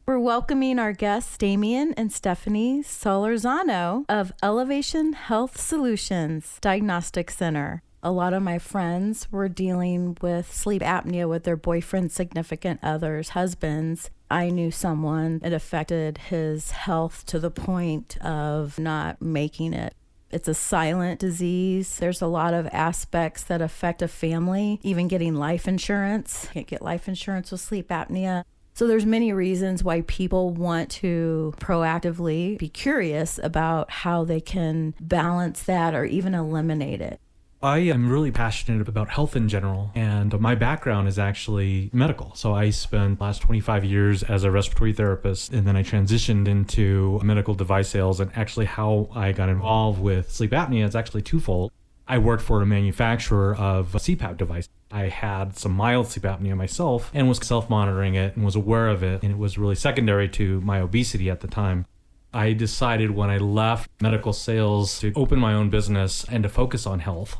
We're welcoming our guests, Damion and Stephanie Solorzano of Elevation Health Solutions Diagnostic Center. A lot of my friends were dealing with sleep apnea with their boyfriends, significant others, husbands. I knew someone, it affected his health to the point of not making it. It's a silent disease. There's a lot of aspects that affect a family, even getting life insurance. Can't get life insurance with sleep apnea. So there's many reasons why people want to proactively be curious about how they can balance that or even eliminate it. I am really passionate about health in general, and my background is actually medical. So I spent the last 25 years as a respiratory therapist, and then I transitioned into medical device sales. And actually how I got involved with sleep apnea is actually twofold. I worked for a manufacturer of a CPAP device. I had some mild sleep apnea myself and was self-monitoring it and was aware of it, and it was really secondary to my obesity at the time. I decided when I left medical sales to open my own business and to focus on health.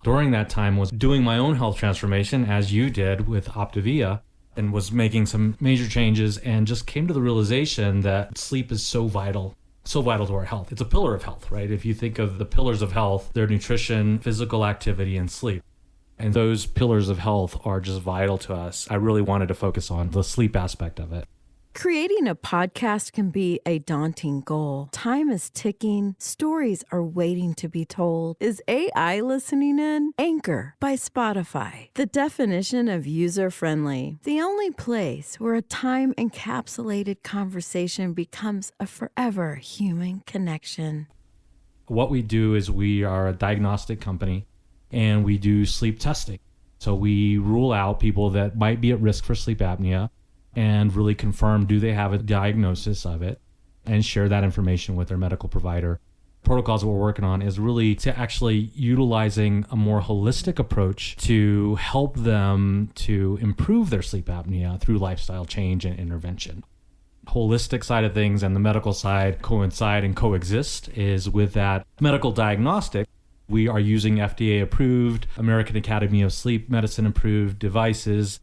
During that time was doing my own health transformation, as you did with Apnea, and was making some major changes and just came to the realization that sleep is so vital to our health. It's a pillar of health, right? If you think of the pillars of health, they're nutrition, physical activity, and sleep. And those pillars of health are just vital to us. I really wanted to focus on the sleep aspect of it. Creating a podcast can be a daunting goal. Time is ticking. Stories are waiting to be told. Is AI listening in? Anchor by Spotify. The definition of user-friendly. The only place where a time-encapsulated conversation becomes a forever human connection. What we do is we are a diagnostic company and we do sleep testing. So we rule out people that might be at risk for sleep apnea and really confirm, do they have a diagnosis of it, and share that information with their medical provider. Protocols that we're working on is really to actually utilizing a more holistic approach to help them to improve their sleep apnea through lifestyle change and intervention. Holistic side of things and the medical side coincide and coexist is with that medical diagnostic. We are using FDA approved, American Academy of Sleep Medicine approved devices.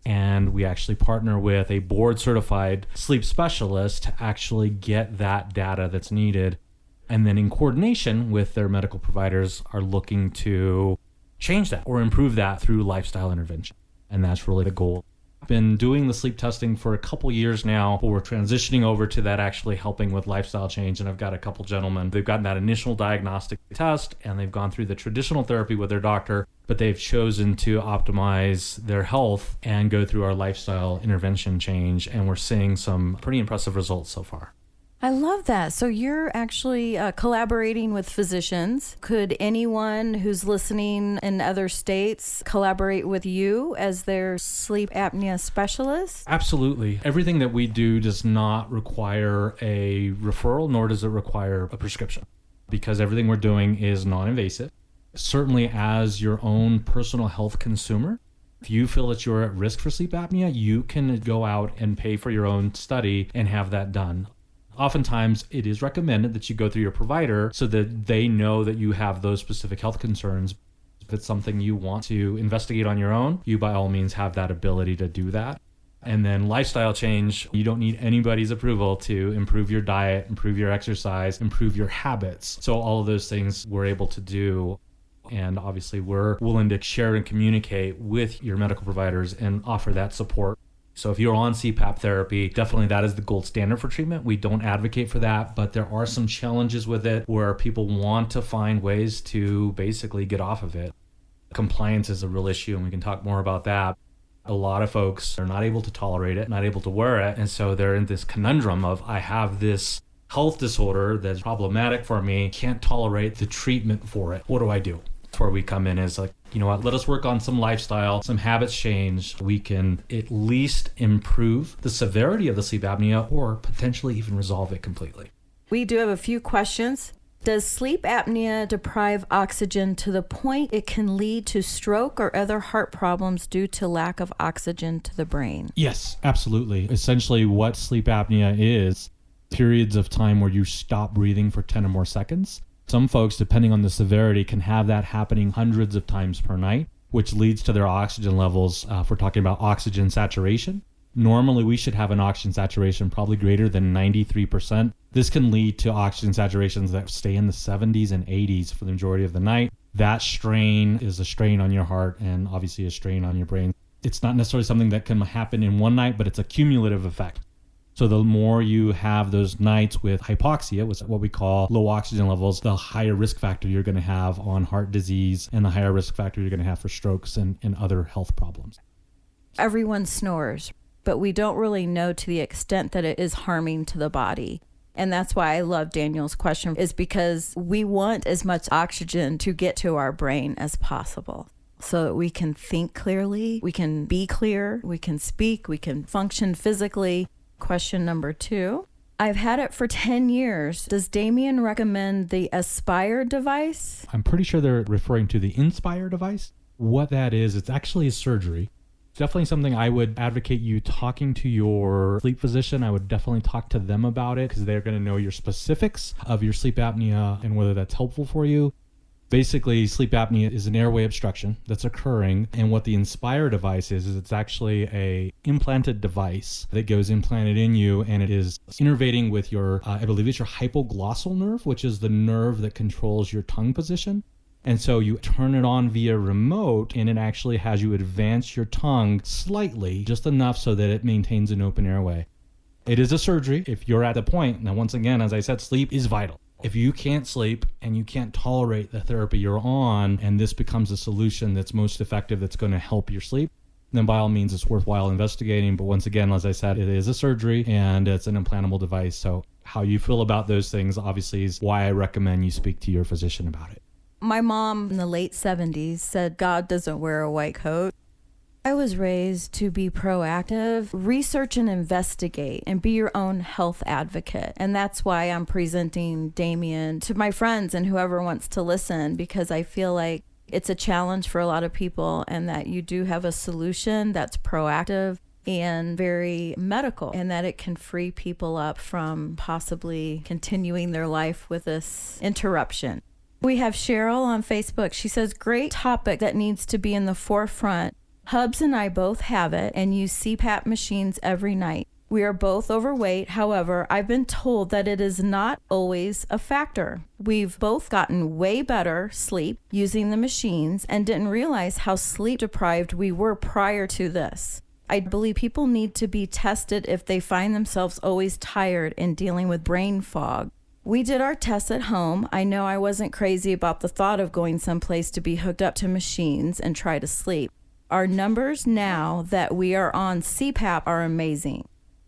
And we actually partner with a board certified sleep specialist to actually get that data that's needed. And then in coordination with their medical providers are looking to change that or improve that through lifestyle intervention. And that's really the goal. I've been doing the sleep testing for a couple years now, but we're transitioning over to that actually helping with lifestyle change. And I've got a couple gentlemen, they've gotten that initial diagnostic test and they've gone through the traditional therapy with their doctor, but they've chosen to optimize their health and go through our lifestyle intervention change. And we're seeing some pretty impressive results so far. I love that. So you're actually collaborating with physicians. Could anyone who's listening in other states collaborate with you as their sleep apnea specialist? Absolutely. Everything that we do does not require a referral, nor does it require a prescription, because everything we're doing is non-invasive. Certainly as your own personal health consumer, if you feel that you're at risk for sleep apnea, you can go out and pay for your own study and have that done. Oftentimes, it is recommended that you go through your provider so that they know that you have those specific health concerns. If it's something you want to investigate on your own, you by all means have that ability to do that. And then lifestyle change, you don't need anybody's approval to improve your diet, improve your exercise, improve your habits. So all of those things we're able to do. And obviously, we're willing to share and communicate with your medical providers and offer that support. So if you're on CPAP therapy, definitely that is the gold standard for treatment. We don't advocate for that, but there are some challenges with it where people want to find ways to basically get off of it. Compliance is a real issue, and we can talk more about that. A lot of folks are not able to tolerate it, not able to wear it, and so they're in this conundrum of, I have this health disorder that's problematic for me, can't tolerate the treatment for it. What do I do? That's where we come in is like, you know what, let us work on some lifestyle, some habits change. We can at least improve the severity of the sleep apnea or potentially even resolve it completely. We do have a few questions. Does sleep apnea deprive oxygen to the point it can lead to stroke or other heart problems due to lack of oxygen to the brain? Yes, absolutely. Essentially what sleep apnea is periods of time where you stop breathing for 10 or more seconds. Some folks, depending on the severity, can have that happening hundreds of times per night, which leads to their oxygen levels, if we're talking about oxygen saturation, Normally, we should have an oxygen saturation probably greater than 93%. This can lead to oxygen saturations that stay in the 70s and 80s for the majority of the night. That strain is a strain on your heart and obviously a strain on your brain. It's not necessarily something that can happen in one night, but it's a cumulative effect. So the more you have those nights with hypoxia, which is what we call low oxygen levels, the higher risk factor you're going to have on heart disease and the higher risk factor you're going to have for strokes and other health problems. Everyone snores, but we don't really know to the extent that it is harming to the body. And that's why I love Daniel's question, is because we want as much oxygen to get to our brain as possible so that we can think clearly, we can be clear, we can speak, we can function physically. Question number 2. I've had it for 10 years. Does Damion recommend the Aspire device? I'm pretty sure they're referring to the Inspire device. What that is, it's actually a surgery. Definitely something I would advocate you talking to your sleep physician. I would definitely talk to them about it because they're going to know your specifics of your sleep apnea and whether that's helpful for you. Basically, sleep apnea is an airway obstruction that's occurring. And what the Inspire device is it's actually a implanted device that goes implanted in you, and it is innervating with your, I believe it's your hypoglossal nerve, which is the nerve that controls your tongue position. And so you turn it on via remote, and it actually has you advance your tongue slightly, just enough so that it maintains an open airway. It is a surgery if you're at the point. Now, once again, as I said, sleep is vital. If you can't sleep and you can't tolerate the therapy you're on, and this becomes a solution that's most effective that's going to help your sleep, then by all means, it's worthwhile investigating. But once again, as I said, it is a surgery and it's an implantable device. So how you feel about those things obviously is why I recommend you speak to your physician about it. My mom in the late 70s said God doesn't wear a white coat. I was raised to be proactive, research and investigate, and be your own health advocate. And that's why I'm presenting Damion to my friends and whoever wants to listen, because I feel like it's a challenge for a lot of people and that you do have a solution that's proactive and very medical, and that it can free people up from possibly continuing their life with this interruption. We have Cheryl on Facebook. She says, great topic that needs to be in the forefront. Hubs and I both have it and use CPAP machines every night. We are both overweight. However, I've been told that it is not always a factor. We've both gotten way better sleep using the machines and didn't realize how sleep deprived we were prior to this. I believe people need to be tested if they find themselves always tired and dealing with brain fog. We did our tests at home. I know I wasn't crazy about the thought of going someplace to be hooked up to machines and try to sleep. Our numbers now that we are on CPAP are amazing.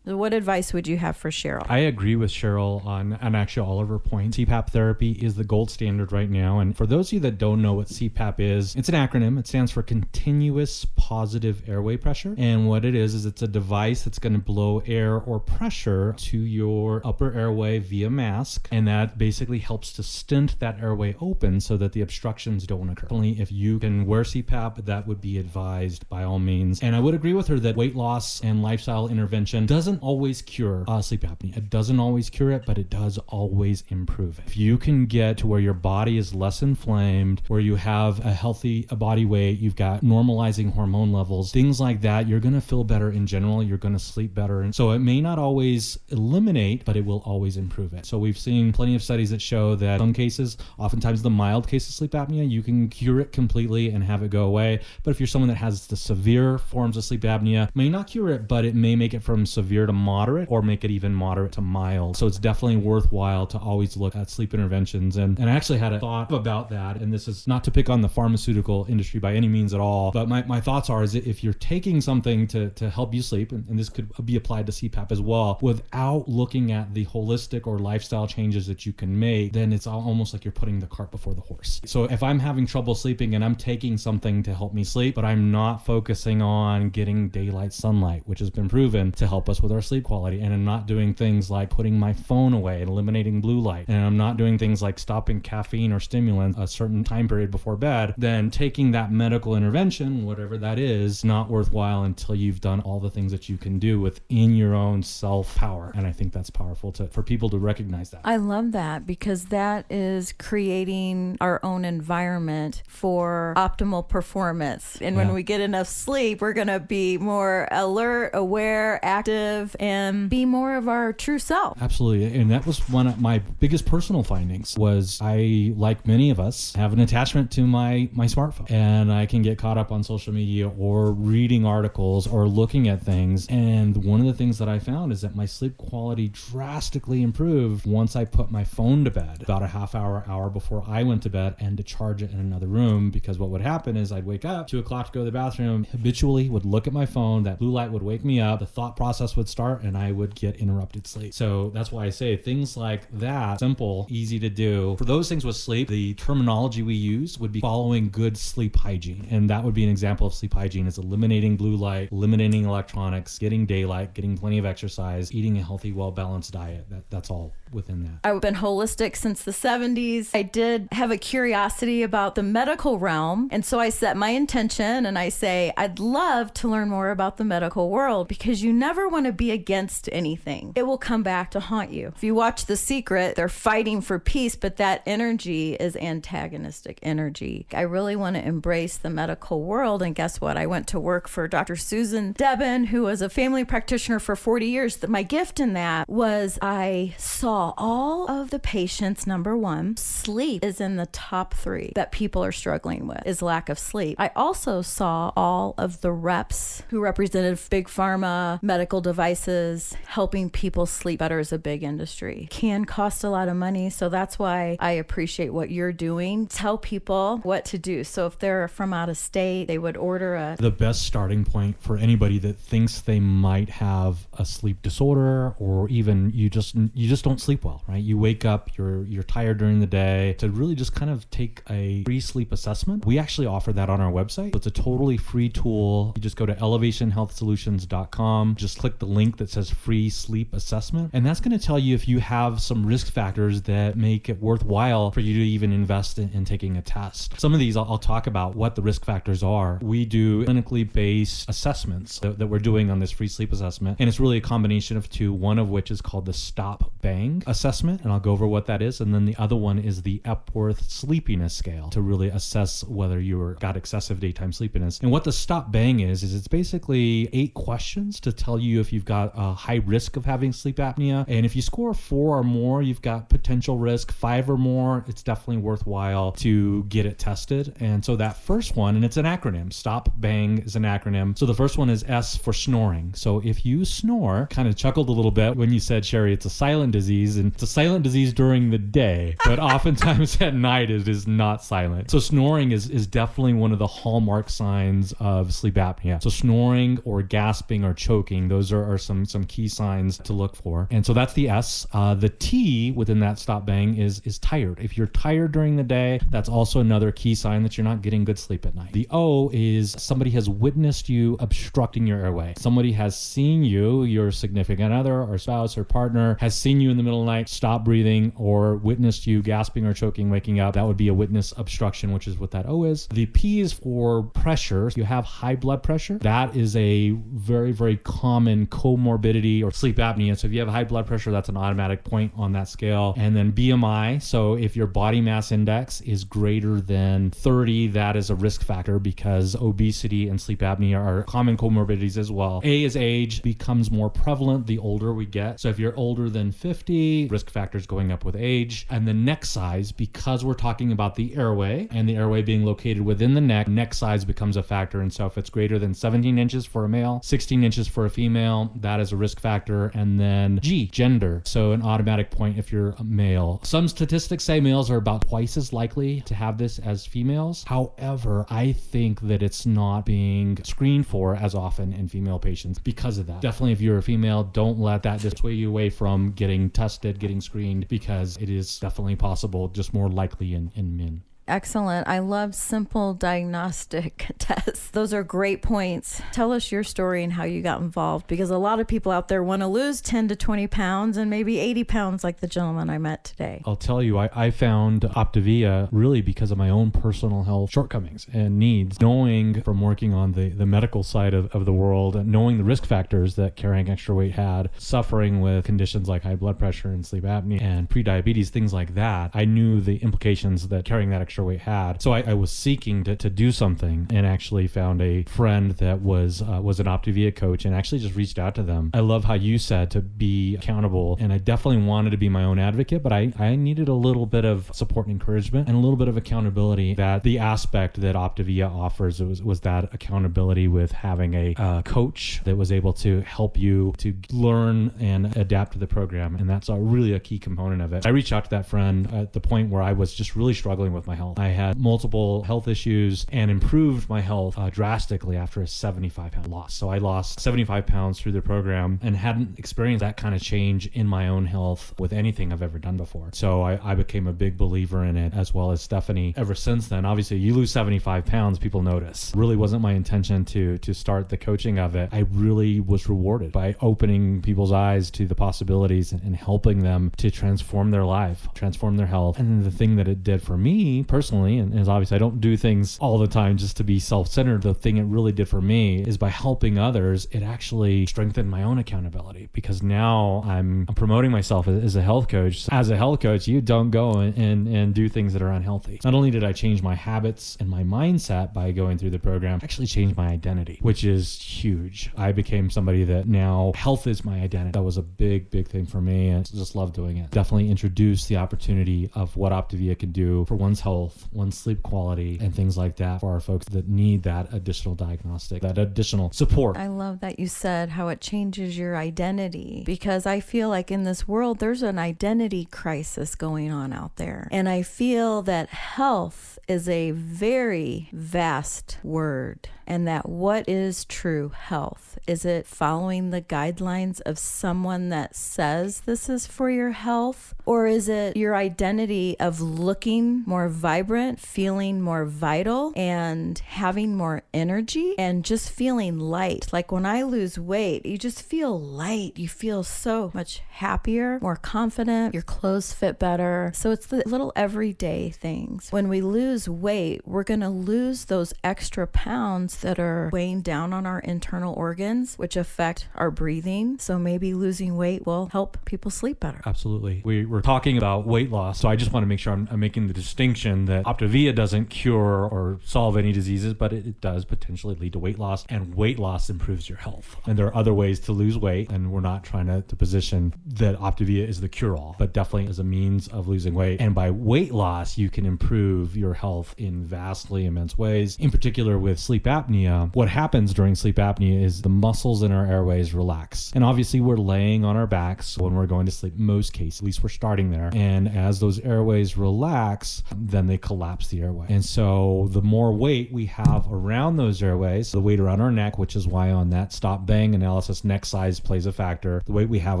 What advice would you have for Cheryl? I agree with Cheryl on actually all of her points. CPAP therapy is the gold standard right now. And for those of you that don't know what CPAP is, it's an acronym. It stands for Continuous Positive Airway Pressure. And what it is it's a device that's going to blow air or pressure to your upper airway via mask. And that basically helps to stint that airway open so that the obstructions don't occur. Only if you can wear CPAP, that would be advised by all means. And I would agree with her that weight loss and lifestyle intervention doesn't always cure sleep apnea. It doesn't always cure it, but it does always improve it. If you can get to where your body is less inflamed, where you have a healthy body weight, you've got normalizing hormone levels, things like that, you're going to feel better in general. You're going to sleep better. And so it may not always eliminate, but it will always improve it. So we've seen plenty of studies that show that in some cases, oftentimes the mild case of sleep apnea, you can cure it completely and have it go away. But if you're someone that has the severe forms of sleep apnea, may not cure it, but it may make it from severe to moderate or make it even moderate to mild. So it's definitely worthwhile to always look at sleep interventions. And I actually had a thought about that. And this is not to pick on the pharmaceutical industry by any means at all. But my thoughts are, is that if you're taking something to help you sleep, and this could be applied to CPAP as well, without looking at the holistic or lifestyle changes that you can make, then it's almost like you're putting the cart before the horse. So if I'm having trouble sleeping and I'm taking something to help me sleep, but I'm not focusing on getting daylight sunlight, which has been proven to help us with our sleep quality. And I'm not doing things like putting my phone away and eliminating blue light. And I'm not doing things like stopping caffeine or stimulants a certain time period before bed, then taking that medical intervention, whatever that is, not worthwhile until you've done all the things that you can do within your own self-power. And I think that's powerful for people to recognize that. I love that, because that is creating our own environment for optimal performance. And when we get enough sleep, we're going to be more alert, aware, active, and be more of our true self. Absolutely. And that was one of my biggest personal findings was I, like many of us, have an attachment to my smartphone. And I can get caught up on social media or reading articles or looking at things. And one of the things that I found is that my sleep quality drastically improved once I put my phone to bed about a half hour before I went to bed, and to charge it in another room. Because what would happen is I'd wake up 2 o'clock to go to the bathroom, habitually would look at my phone, that blue light would wake me up, the thought process would start, and I would get interrupted sleep. So that's why I say things like that, simple, easy to do. For those things with sleep, the terminology we use would be following good sleep hygiene. And that would be an example of sleep hygiene is eliminating blue light, eliminating electronics, getting daylight, getting plenty of exercise, eating a healthy, well-balanced diet. That's all within that. I've been holistic since the 70s. I did have a curiosity about the medical realm. And so I set my intention and I say, I'd love to learn more about the medical world, because you never want to be against anything. It will come back to haunt you. If you watch The Secret, they're fighting for peace, but that energy is antagonistic energy. I really want to embrace the medical world. And guess what? I went to work for Dr. Susan Debin, who was a family practitioner for 40 years. My gift in that was I saw all of the patients. Number one, sleep is in the top 3 that people are struggling with, is lack of sleep. I also saw all of the reps who represented big pharma, medical devices, helping people sleep better is a big industry. Can cost a lot of money. So that's why I appreciate what you're doing. Tell people what to do. So if they're from out of state, they would order the best starting point for anybody that thinks they might have a sleep disorder, or even you just don't sleep well, right? You wake up, you're tired during the day, to really just kind of take a free sleep assessment. We actually offer that on our website. So it's a totally free tool. You just go to elevationhealthsolutions.com, just click the link that says free sleep assessment. And that's going to tell you if you have some risk factors that make it worthwhile for you to even invest in taking a test. Some of these I'll talk about what the risk factors are. We do clinically based assessments that we're doing on this free sleep assessment. And it's really a combination of 2, one of which is called the Stop Bang assessment. And I'll go over what that is. And then the other one is the Epworth Sleepiness Scale to really assess whether you've got excessive daytime sleepiness. And what the Stop Bang is it's basically 8 questions to tell you if you've got a high risk of having sleep apnea. And if you score 4 or more, you've got potential risk. 5 or more, it's definitely worthwhile to get it tested. And so that first one, and it's an acronym, Stop Bang is an acronym. So the first one is S for snoring. So if you snore, kind of chuckled a little bit when you said, Sherry, it's a silent disease, and it's a silent disease during the day, but oftentimes at night it is not silent. So snoring is definitely one of the hallmark signs of sleep apnea. So snoring or gasping or choking, those are some key signs to look for. And so that's the S. The T within that Stop Bang is tired. If you're tired during the day, that's also another key sign that you're not getting good sleep at night. The O is somebody has witnessed you obstructing your airway. Somebody has seen you, your significant other or spouse or partner has seen you in the middle of the night, stop breathing, or witnessed you gasping or choking, waking up. That would be a witness obstruction, which is what that O is. The P is for pressure. You have high blood pressure. That is a very, very common comorbidity or sleep apnea. So if you have high blood pressure, that's an automatic point on that scale. And then BMI. So if your body mass index is greater than 30, that is a risk factor, because obesity and sleep apnea are common comorbidities as well. A is age, becomes more prevalent the older we get. So if you're older than 50, risk factors going up with age. And the neck size, because we're talking about the airway and the airway being located within the neck size becomes a factor. And so if it's greater than 17 inches for a male, 16 inches for a female, that is a risk factor. And then G, gender. So an automatic point if you're a male. Some statistics say males are about twice as likely to have this as females. However, I think that it's not being screened for as often in female patients because of that. Definitely if you're a female, don't let that dissuade you away from getting tested, getting screened, because it is definitely possible, just more likely in men. Excellent. I love simple diagnostic tests. Those are great points. Tell us your story and how you got involved, because a lot of people out there want to lose 10 to 20 pounds and maybe 80 pounds like the gentleman I met today. I'll tell you, I found Apnea really because of my own personal health shortcomings and needs. Knowing from working on the medical side of the world, and knowing the risk factors that carrying extra weight had, suffering with conditions like high blood pressure and sleep apnea and prediabetes, things like that, I knew the implications that carrying that extra weight had. So I was seeking to do something, and actually found a friend that was an Apnea coach, and actually just reached out to them. I love how you said to be accountable, and I definitely wanted to be my own advocate, but I needed a little bit of support and encouragement and a little bit of accountability. That the aspect that Apnea offers was that accountability with having a coach that was able to help you to learn and adapt to the program, and that's really a key component of it. I reached out to that friend at the point where I was just really struggling with my health. I had multiple health issues and improved my health drastically after a 75-pound loss. So I lost 75 pounds through the program and hadn't experienced that kind of change in my own health with anything I've ever done before. So I became a big believer in it, as well as Stephanie. Ever since then, obviously you lose 75 pounds, people notice. Really wasn't my intention to start the coaching of it. I really was rewarded by opening people's eyes to the possibilities and helping them to transform their life, transform their health. And the thing that it did for me personally, and is obviously I don't do things all the time just to be self-centered. The thing it really did for me is by helping others, it actually strengthened my own accountability, because now I'm promoting myself as a health coach. As a health coach, you don't go and do things that are unhealthy. Not only did I change my habits and my mindset by going through the program, I actually changed my identity, which is huge. I became somebody that now health is my identity. That was a big thing for me, and I just love doing it. Definitely introduced the opportunity of what Apnea can do for one's health, one's sleep quality, and things like that for our folks that need that additional diagnostic, that additional support. I love that you said how it changes your identity, because I feel like in this world, there's an identity crisis going on out there. And I feel that health is a very vast word, and that what is true health? Is it following the guidelines of someone that says this is for your health? Or is it your identity of looking more vibrant, feeling more vital, and having more energy, and just feeling light? Like when I lose weight, you just feel light. You feel so much happier, more confident. Your clothes fit better. So it's the little everyday things. When we lose weight, we're going to lose those extra pounds that are weighing down on our internal organs, which affect our breathing. So maybe losing weight will help people sleep better. Absolutely. We're talking about weight loss, so I just want to make sure I'm making the distinction that Apnea doesn't cure or solve any diseases, but it does potentially lead to weight loss, and weight loss improves your health. And there are other ways to lose weight, and we're not trying to position that Apnea is the cure-all, but definitely as a means of losing weight. And by weight loss, you can improve your health in vastly immense ways. In particular with sleep apnea, what happens during sleep apnea is the muscles in our airways relax. And obviously we're laying on our backs when we're going to sleep, most cases, at least we're starting there. And as those airways relax, then they collapse the airway. And so the more weight we have around those airways, the weight around our neck, which is why on that stop bang analysis, neck size plays a factor. The weight we have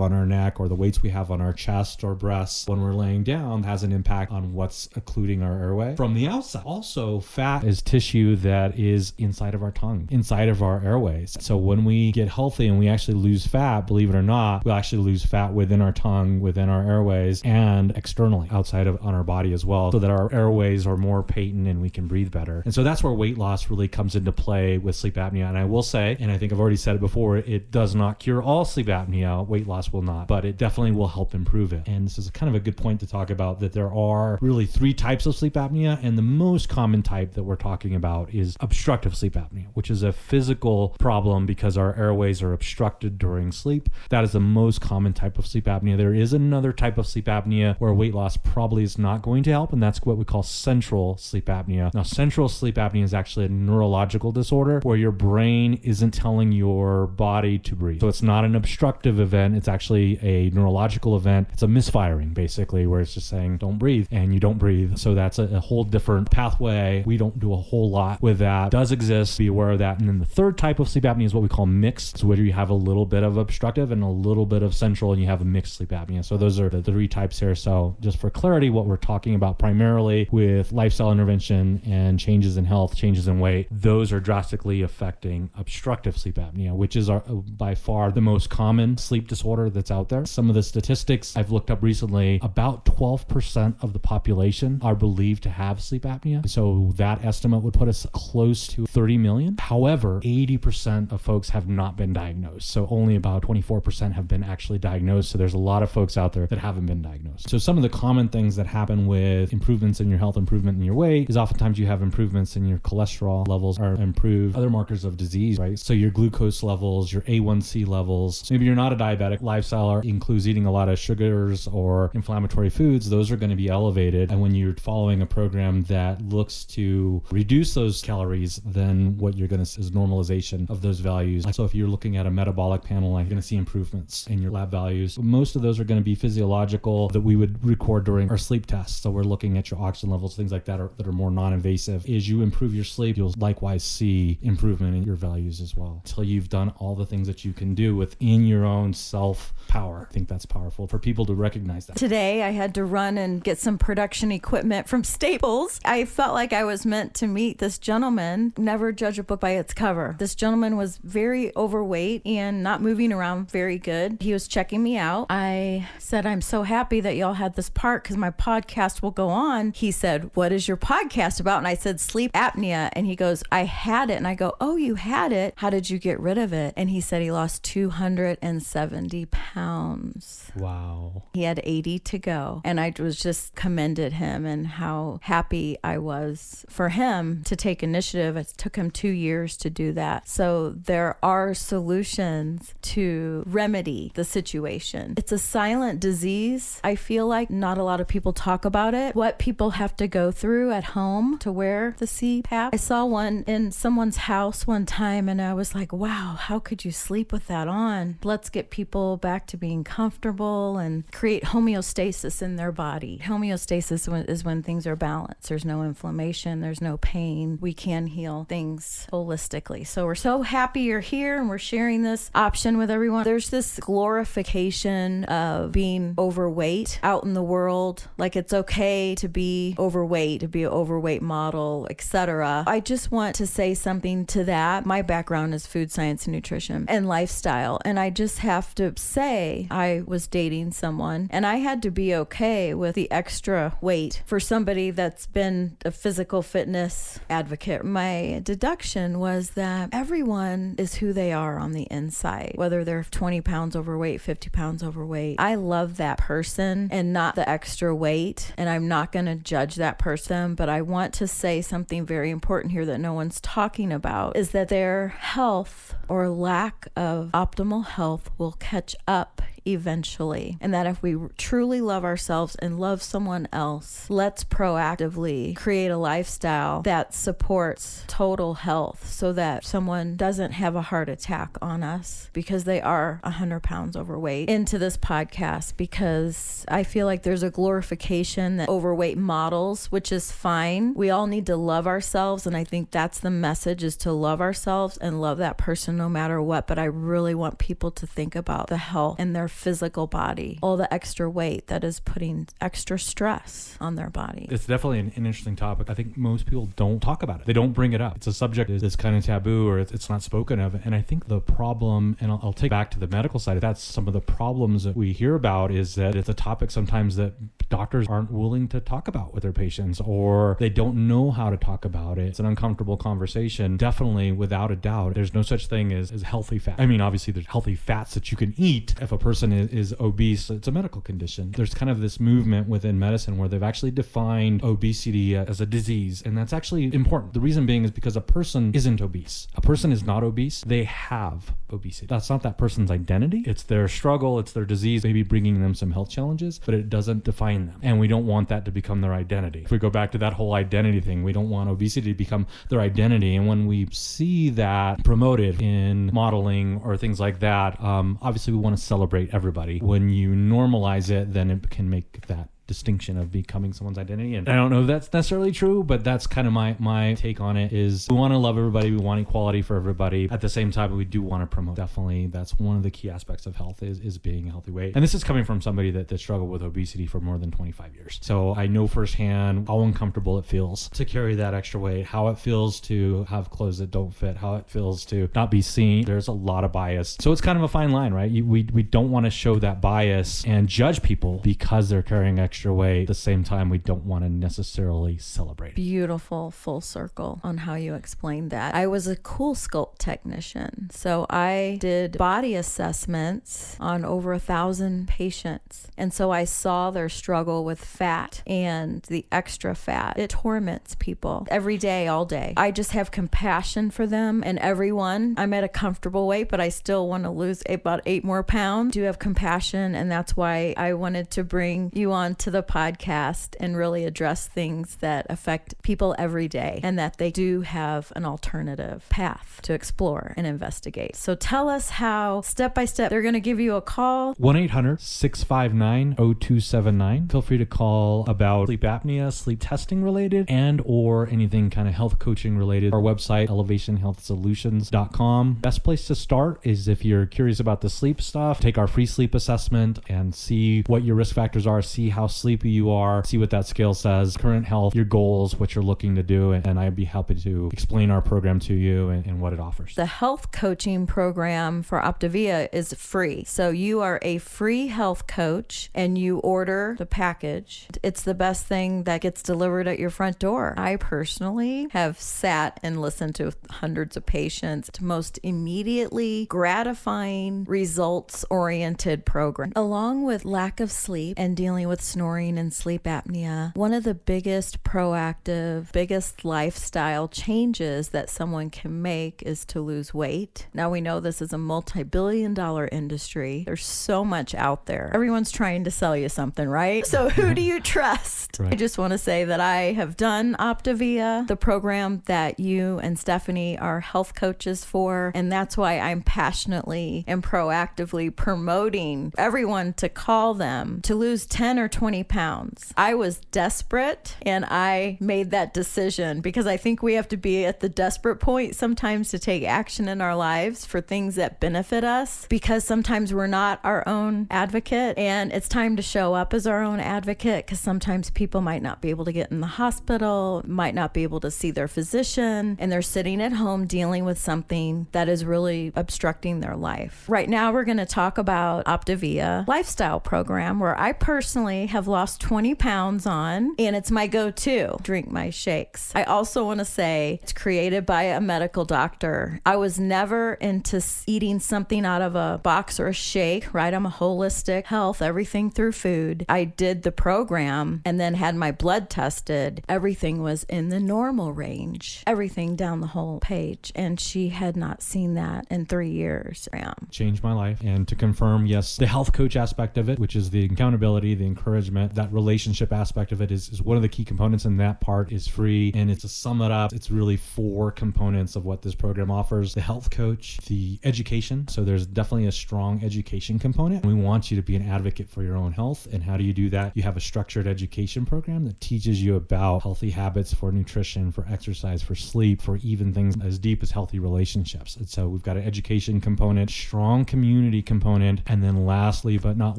on our neck or the weights we have on our chest or breasts when we're laying down has an impact on what's occluding our airway from the outside. Also, fat is tissue that is inside of our tongue, inside of our airways. So when we get healthy and we actually lose fat, believe it or not, we'll actually lose fat within our tongue, within our airways, and externally outside of on our body as well, so that our airways are more patent and we can breathe better. And so that's where weight loss really comes into play with sleep apnea. And I will say, and I think I've already said it before, it does not cure all sleep apnea. Weight loss will not, but it definitely will help improve it. And this is kind of a good point to talk about, that there are really 3 types of sleep apnea, and the most common type that we're talking about is obstructive sleep apnea, which is a physical problem because our airways are obstructed during sleep. That is the most common type of sleep apnea. There is another type of sleep apnea where weight loss probably is not going to help, and that's what we call central sleep apnea. Now, central sleep apnea is actually a neurological disorder where your brain isn't telling your body to breathe. So it's not an obstructive event. It's actually a neurological event. It's a misfiring, basically, where it's just saying, don't breathe, and you don't breathe. So that's a whole different pathway. We don't do a whole lot with that. It does exist. just be aware of that. And then the third type of sleep apnea is what we call mixed, where you have a little bit of obstructive and a little bit of central, and you have a mixed sleep apnea. So those are the three types here. So just for clarity, what we're talking about primarily with lifestyle intervention and changes in health, changes in weight, those are drastically affecting obstructive sleep apnea, which is by far the most common sleep disorder that's out there. Some of the statistics I've looked up recently, about 12% of the population are believed to have sleep apnea. So that estimate would put us close to 30 million. However, 80% of folks have not been diagnosed. So only about 24% have been actually diagnosed. So there's a lot of folks out there that haven't been diagnosed. So some of the common things that happen with improvements in your health, improvement in your weight, is oftentimes you have improvements in your cholesterol levels are improved, other markers of disease, right? So your glucose levels, your A1C levels. So maybe you're not a diabetic. Lifestyle includes eating a lot of sugars or inflammatory foods. Those are going to be elevated. And when you're following a program that looks to reduce those calories, then what you're going to see is normalization of those values. So if you're looking at a metabolic panel, you're going to see improvements in your lab values. Most of those are going to be physiological that we would record during our sleep tests. So we're looking at your oxygen levels, things like that that are more non-invasive. As you improve your sleep, you'll likewise see improvement in your values as well. Until you've done all the things that you can do within your own self-power. I think that's powerful for people to recognize that. Today, I had to run and get some production equipment from Staples. I felt like I was meant to meet this gentleman. Never judge a book by its cover. This gentleman was very overweight and not moving around very good. He was checking me out. I said, I'm so happy that y'all had this part because my podcast will go on. He said, what is your podcast about? And I said, sleep apnea. And he goes, I had it. And I go, oh, you had it? How did you get rid of it? And he said he lost 270 pounds. Wow. He had 80 to go. And I was just commended him and how happy I was for him to take initiative. It took him 2 years to do that. So there are solutions to remedy the situation. It's a silent disease. I feel like not a lot of people talk about it. What people have to go through at home to wear the CPAP. I saw one in someone's house one time and I was like, wow, how could you sleep with that on? Let's get people back to being comfortable and create homeostasis in their body. Homeostasis is when things are balanced. There's no inflammation. There's no pain. We can heal things holistically. So we're so happy you're here and we're sharing this option with everyone. There's this glorification of being overweight out in the world. Like it's okay to be overweight, to be an overweight model, etc. I just want to say something to that. My background is food science and nutrition and lifestyle. And I just have to say I was dating someone and I had to be okay with the extra weight for somebody that's been a physical fitness advocate. My deduction was that everyone is who they are on the inside, whether they're 20 pounds overweight, 50 pounds overweight. I love that person and not the extra weight. And I'm not going to judge that person, but I want to say something very important here that no one's talking about is that their health or lack of optimal health will catch up eventually. And that if we truly love ourselves and love someone else, let's proactively create a lifestyle that supports total health so that someone doesn't have a heart attack on us because they are 100 pounds overweight into this podcast, because I feel like there's a glorification that overweight models, which is fine. We all need to love ourselves. And I think that's the message, is to love ourselves and love that person no matter what. But I really want people to think about the health and their physical body, all the extra weight that is putting extra stress on their body. It's definitely an interesting topic. I think most people don't talk about it. They don't bring it up. It's a subject that's kind of taboo, or it's not spoken of. And I think the problem, and I'll take back to the medical side, that's some of the problems that we hear about, is that it's a topic sometimes that doctors aren't willing to talk about with their patients, or they don't know how to talk about it. It's an uncomfortable conversation. Definitely, without a doubt, there's no such thing as healthy fat. I mean, obviously there's healthy fats that you can eat. If a person is obese, it's a medical condition. There's kind of this movement within medicine where they've actually defined obesity as a disease, and that's actually important. The reason being is because a person isn't obese. A person is not obese. They have obesity. That's not that person's identity. It's their struggle. It's their disease, maybe bringing them some health challenges, but it doesn't define them. And we don't want that to become their identity. If we go back to that whole identity thing, we don't want obesity to become their identity. And when we see that promoted in modeling or things like that, obviously we want to celebrate everybody. When you normalize it, then it can make that distinction of becoming someone's identity. And I don't know if that's necessarily true, but that's kind of my take on it. Is we want to love everybody, we want equality for everybody. At the same time, we do want to promote. Definitely, that's one of the key aspects of health is being a healthy weight. And this is coming from somebody that struggled with obesity for more than 25 years. So I know firsthand how uncomfortable it feels to carry that extra weight, how it feels to have clothes that don't fit, how it feels to not be seen. There's a lot of bias. So it's kind of a fine line, right? We don't want to show that bias and judge people because they're carrying extra weight. At the same time, we don't want to necessarily celebrate. Beautiful full circle on how you explained that. I was a cool sculpt technician. So I did body assessments on over 1,000 patients. And so I saw their struggle with fat and the extra fat. It torments people every day, all day. I just have compassion for them and everyone. I'm at a comfortable weight, but I still want to lose about 8 more pounds. I do have compassion, and that's why I wanted to bring you on to the podcast and really address things that affect people every day, and that they do have an alternative path to explore and investigate. So tell us how, step by step, they're going to give you a call. 1-800-659-0279. Feel free to call about sleep apnea, sleep testing related, and or anything kind of health coaching related. Our website, elevationhealthsolutions.com. Best place to start is if you're curious about the sleep stuff, take our free sleep assessment and see what your risk factors are, see how sleepy you are, see what that scale says, current health, your goals, what you're looking to do, and I'd be happy to explain our program to you and what it offers. The health coaching program for Apnea is free. So you are a free health coach and you order the package. It's the best thing that gets delivered at your front door. I personally have sat and listened to hundreds of patients. It's most immediately gratifying, results-oriented program. Along with lack of sleep and dealing with snoring and sleep apnea, one of the biggest proactive, biggest lifestyle changes that someone can make is to lose weight. Now we know this is a multi-billion-dollar industry. There's so much out there. Everyone's trying to sell you something, right? So who do you trust? Right. I just want to say that I have done Apnea, the program that you and Stephanie are health coaches for, and that's why I'm passionately and proactively promoting everyone to call them to lose 10 or 20 pounds. I was desperate and I made that decision because I think we have to be at the desperate point sometimes to take action in our lives for things that benefit us, because sometimes we're not our own advocate, and it's time to show up as our own advocate, because sometimes people might not be able to get in the hospital, might not be able to see their physician, and they're sitting at home dealing with something that is really obstructing their life. Right now we're going to talk about Apnea lifestyle program, where I personally have lost 20 pounds on, and it's my go-to. Drink my shakes. I also want to say it's created by a medical doctor. I was never into eating something out of a box or a shake, right? I'm a holistic health, everything through food. I did the program and then had my blood tested. Everything was in the normal range, everything down the whole page. And she had not seen that in 3 years. Changed my life. And to confirm, yes, the health coach aspect of it, which is the accountability, the encouragement, that relationship aspect of it is one of the key components, and that part is free. And it's to sum it up, it's really 4 components of what this program offers: the health coach, the education. So there's definitely a strong education component. We want you to be an advocate for your own health. And how do you do that? You have a structured education program that teaches you about healthy habits for nutrition, for exercise, for sleep, for even things as deep as healthy relationships. And so we've got an education component, strong community component, and then lastly but not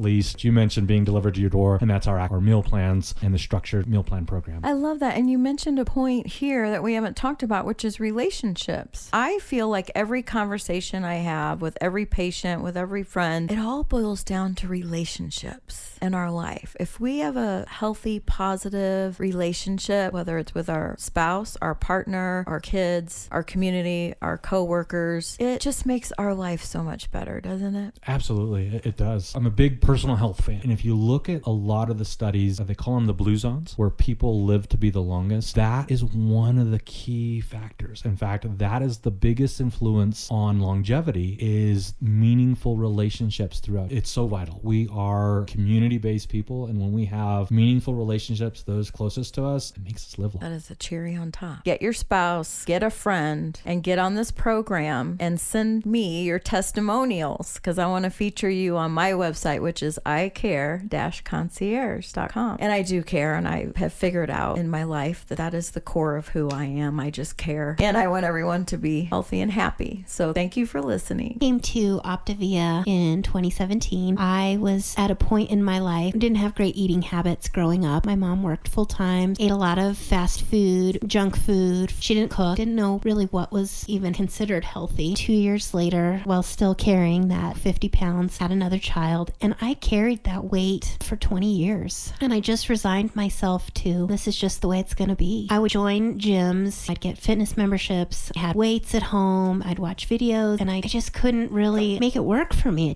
least, you mentioned being delivered to your door, and that's our meal plans and the structured meal plan program. I love that. And you mentioned a point here that we haven't talked about, which is relationships. I feel like every conversation I have with every patient, with every friend, it all boils down to relationships in our life. If we have a healthy, positive relationship, whether it's with our spouse, our partner, our kids, our community, our coworkers, it just makes our life so much better, doesn't it? Absolutely, it does. I'm a big personal health fan. And if you look at a lot of the studies, they call them the blue zones, where people live to be the longest, that is one of the key factors. In fact, that is the biggest influence on longevity, is meaningful relationships throughout. It's so vital. We are community community-based people. And when we have meaningful relationships, those closest to us, it makes us live longer. That is a cherry on top. Get your spouse, get a friend, and get on this program and send me your testimonials, because I want to feature you on my website, which is icare-concierge.com. And I do care, and I have figured out in my life that that is the core of who I am. I just care, and I want everyone to be healthy and happy. So thank you for listening. Came to Optavia in 2017. I was at a point in my life, didn't have great eating habits growing up. My mom worked full time, ate a lot of fast food, junk food. She didn't cook, didn't know really what was even considered healthy. 2 years later, while still carrying that 50 pounds, had another child, and I carried that weight for 20 years. And I just resigned myself to, this is just the way it's going to be. I would join gyms, I'd get fitness memberships, I had weights at home, I'd watch videos, and I just couldn't really make it work for me.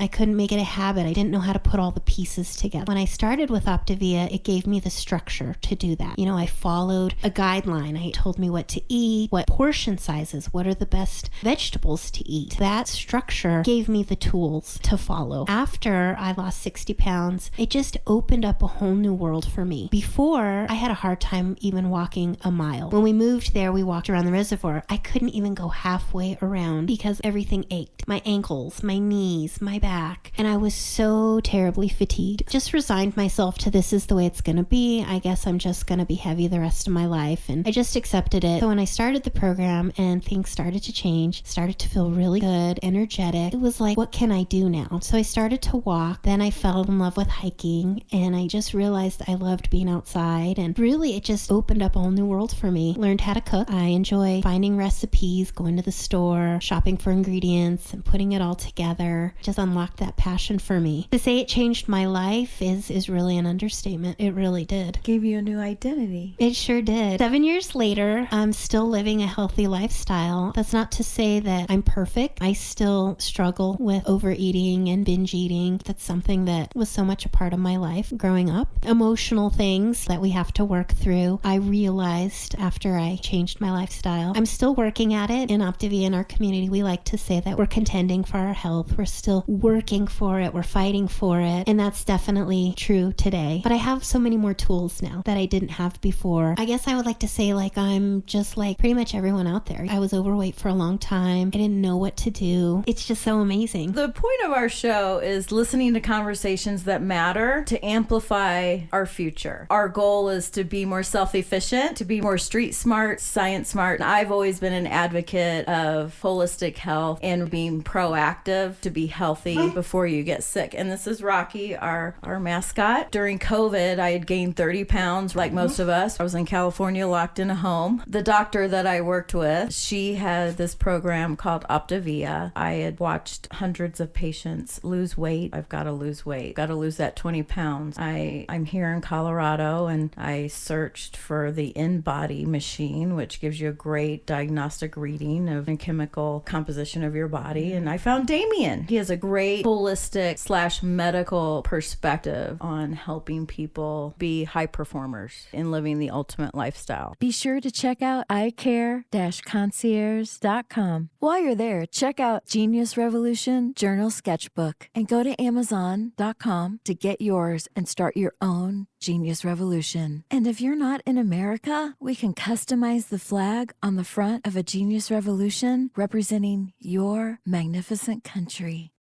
I couldn't make it a habit. I didn't know how to put all the pieces together. When I started with Optavia, it gave me the structure to do that. You know, I followed a guideline. It told me what to eat, what portion sizes, what are the best vegetables to eat. That structure gave me the tools to follow. After I lost 60 pounds, it just opened up a whole new world for me. Before, I had a hard time even walking a mile. When we moved there, we walked around the reservoir. I couldn't even go halfway around because everything ached. My ankles, my knees, my back, and I was so terribly fatigued. Just resigned myself to, this is the way it's going to be. I guess I'm just going to be heavy the rest of my life, and I just accepted it. So when I started the program and things started to change, started to feel really good, energetic, it was like, what can I do now? So I started to walk. Then I fell in love with hiking, and I just realized I loved being outside, and really it just opened up a whole new world for me. Learned how to cook. I enjoy finding recipes, going to the store, shopping for ingredients, and putting it all together. Just unlocked that passion for me. To say it changed my life is really an understatement. It really did. Gave you a new identity. It sure did. 7 years later, I'm still living a healthy lifestyle. That's not to say that I'm perfect. I still struggle with overeating and binge eating. That's something that was so much a part of my life growing up. Emotional things that we have to work through. I realized after I changed my lifestyle. I'm still working at it. In Optavia, in our community, we like to say that we're contending for our health. We're still working for it. We're fighting for it. And that's definitely true today. But I have so many more tools now that I didn't have before. I guess I would like to say, like, I'm just like pretty much everyone out there. I was overweight for a long time. I didn't know what to do. It's just so amazing. The point of our show is listening to conversations that matter to amplify our future. Our goal is to be more self-efficient, to be more street smart, science smart. I've always been an advocate of holistic health and being proactive to be healthy before you get sick. And this is Rocky, our mascot. During COVID, I had gained 30 pounds like most of us. I was in California, locked in a home. The doctor that I worked with, she had this program called Optavia. I had watched hundreds of patients lose weight. I've got to lose weight. Got to lose that 20 pounds. I'm here in Colorado, and I searched for the InBody machine, which gives you a great diagnostic reading of the chemical composition of your body. And I found Damion. He has a great holistic / medical perspective on helping people be high performers in living the ultimate lifestyle. Be sure to check out icare-concierge.com. While you're there, check out Genius Revolution Journal Sketchbook and go to amazon.com to get yours and start your own Genius Revolution. And if you're not in America, we can customize the flag on the front of a Genius Revolution representing your magnificent country.